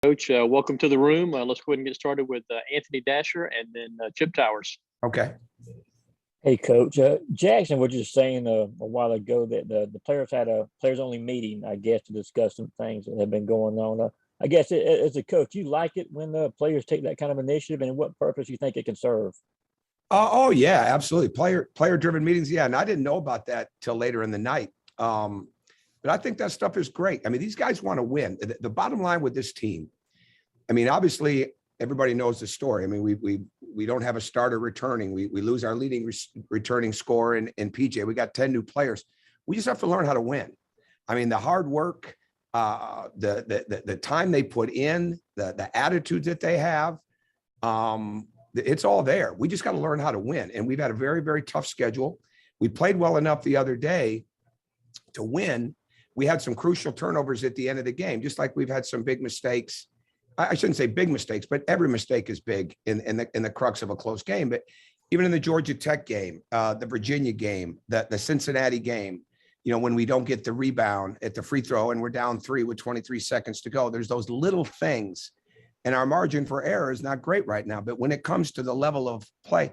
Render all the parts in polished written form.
Coach, welcome to the room. Let's go ahead and get started with Anthony Dasher and then Chip Towers. Okay. Hey, Coach. Jackson was just saying a while ago that the players had a players-only meeting, I guess, to discuss some things that have been going on. I guess as a coach, you like it when the players take that kind of initiative, and what purpose you think it can serve? Oh yeah, absolutely. Player-driven meetings. Yeah, and I didn't know about that till later in the night. But I think that stuff is great. I mean, these guys want to win. The bottom line with this team, I mean, obviously everybody knows the story. I mean, we don't have a starter returning. We lose our leading returning scorer in PJ. We got 10 new players. We just have to learn how to win. I mean, the hard work, the time they put in, the attitudes that they have, it's all there. We just got to learn how to win. And we've had a very, very tough schedule. We played well enough the other day to win. We had some crucial turnovers at the end of the game, just like we've had some big mistakes. I shouldn't say big mistakes, but every mistake is big in the crux of a close game. But even in the Georgia Tech game, the Virginia game, the Cincinnati game, you know, when we don't get the rebound at the free throw and we're down 3 with 23 seconds to go, there's those little things. And our margin for error is not great right now. But when it comes to the level of play,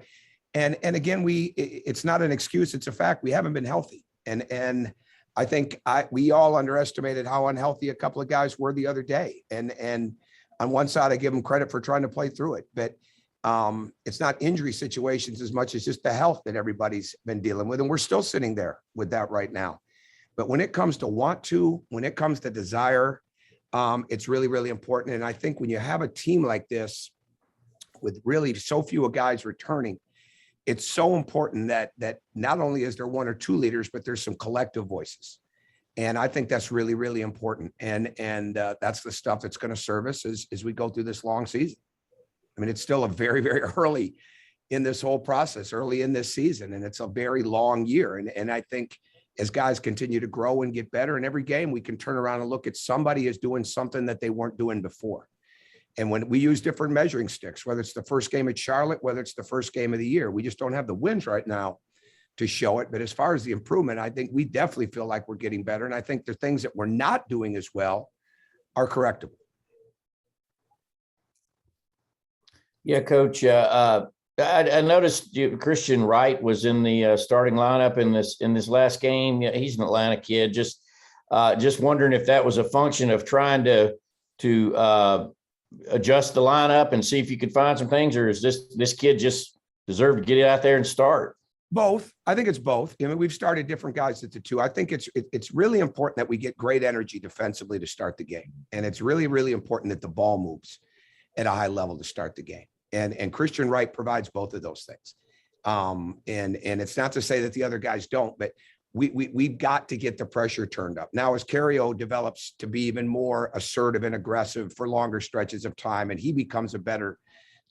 and again, it's not an excuse, it's a fact. We haven't been healthy. And I think we all underestimated how unhealthy a couple of guys were the other day. And on one side, I give them credit for trying to play through it, but it's not injury situations as much as just the health that everybody's been dealing with. And we're still sitting there with that right now. But when it comes to when it comes to desire, it's really, really important. And I think when you have a team like this with really so few guys returning, it's so important that not only is there one or two leaders, but there's some collective voices. And I think that's really, really important. And that's the stuff that's going to serve us as we go through this long season. I mean, it's still a very, very early in this whole process, early in this season, and it's a very long year. And I think as guys continue to grow and get better in every game, we can turn around and look at somebody as doing something that they weren't doing before. And when we use different measuring sticks, whether it's the first game at Charlotte, whether it's the first game of the year, we just don't have the wins right now to show it. But as far as the improvement, I think we definitely feel like we're getting better. And I think the things that we're not doing as well are correctable. Yeah, Coach. I noticed Christian Wright was in the starting lineup in this last game. Yeah, he's an Atlanta kid. Just wondering if that was a function of trying to adjust the lineup and see if you could find some things, or is this kid just deserve to get out there and start? Both. I think it's both. I mean, we've started different guys at the two. I think it's really important that we get great energy defensively to start the game. And it's really, really important that the ball moves at a high level to start the game. And Christian Wright provides both of those things. And it's not to say that the other guys don't, but we've got to get the pressure turned up. Now, as Cario develops to be even more assertive and aggressive for longer stretches of time, and he becomes a better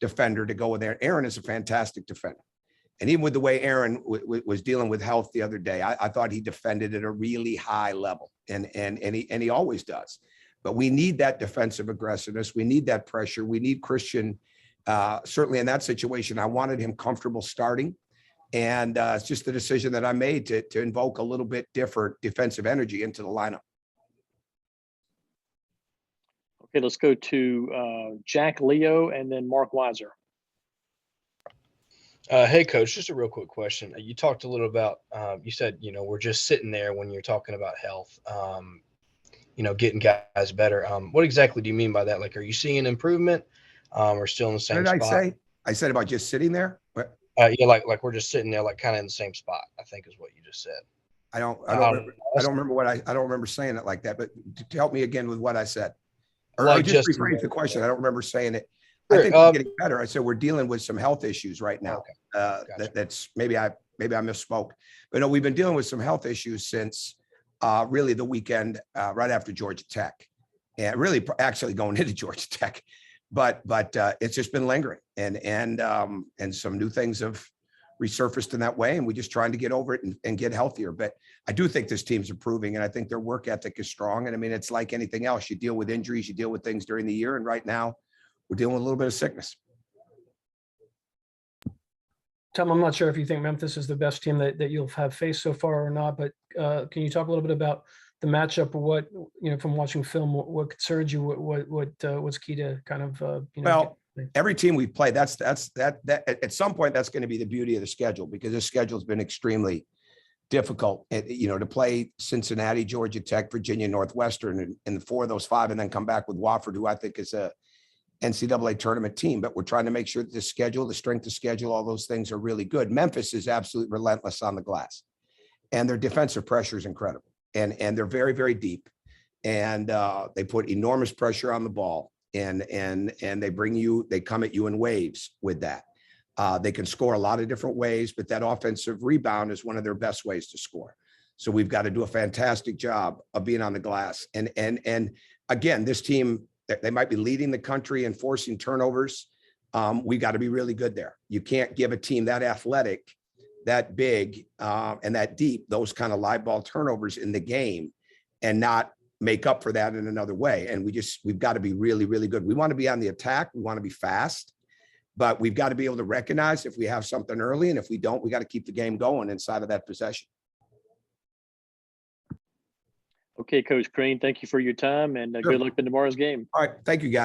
defender to go with there. Aaron is a fantastic defender. And even with the way Aaron was dealing with health the other day, I thought he defended at a really high level, and he always does. But we need that defensive aggressiveness. We need that pressure. We need Christian. Certainly in that situation, I wanted him comfortable starting. And it's just the decision that I made to invoke a little bit different defensive energy into the lineup. Okay, let's go to Jack Leo and then Mark Weiser. Hey, Coach, just a real quick question. You talked a little about, you said, we're just sitting there when you're talking about health, getting guys better. What exactly do you mean by that? Like, are you seeing an improvement or still in the same spot? What did I say? I said about just sitting there? Yeah, like we're just sitting there, like kind of in the same spot, I think is what you just said. I don't remember saying it like that, but to help me again with what I said. Or like just rephrase the question. I don't remember saying it. Sure. I think we're getting better. I said we're dealing with some health issues right now. Okay. Gotcha. That's maybe I misspoke, but no, we've been dealing with some health issues since really the weekend right after Georgia Tech, and really actually going into Georgia Tech, but it's just been lingering, and some new things have resurfaced in that way, and we're just trying to get over it and get healthier. But I do think this team's improving, and I think their work ethic is strong. And I mean, it's like anything else. You deal with injuries, you deal with things during the year, and right now we're dealing with a little bit of sickness. Tom, I'm not sure if you think Memphis is the best team that you'll have faced so far or not, but can you talk a little bit about the matchup, or what, from watching film, what concerns you? What's key to kind of, Well, every team we play, that at some point, that's going to be the beauty of the schedule, because this schedule has been extremely difficult, to play Cincinnati, Georgia Tech, Virginia, Northwestern, and 4 of those 5, and then come back with Wofford, who I think is a NCAA tournament team. But we're trying to make sure that the schedule, the strength of schedule, all those things are really good. Memphis is absolutely relentless on the glass, and their defensive pressure is incredible. And they're very, very deep, and they put enormous pressure on the ball, and they come at you in waves with that. They can score a lot of different ways, but that offensive rebound is one of their best ways to score. So we've got to do a fantastic job of being on the glass. And again, this team, they might be leading the country in forcing turnovers. We got to be really good there. You can't give a team that athletic, that big, and that deep, those kind of live ball turnovers in the game, and not make up for that in another way. And we've got to be really, really good. We want to be on the attack. We want to be fast, but we've got to be able to recognize if we have something early, and if we don't, we got to keep the game going inside of that possession. Okay, Coach Crean, thank you for your time, and Sure. good luck in tomorrow's game. All right. Thank you, guys.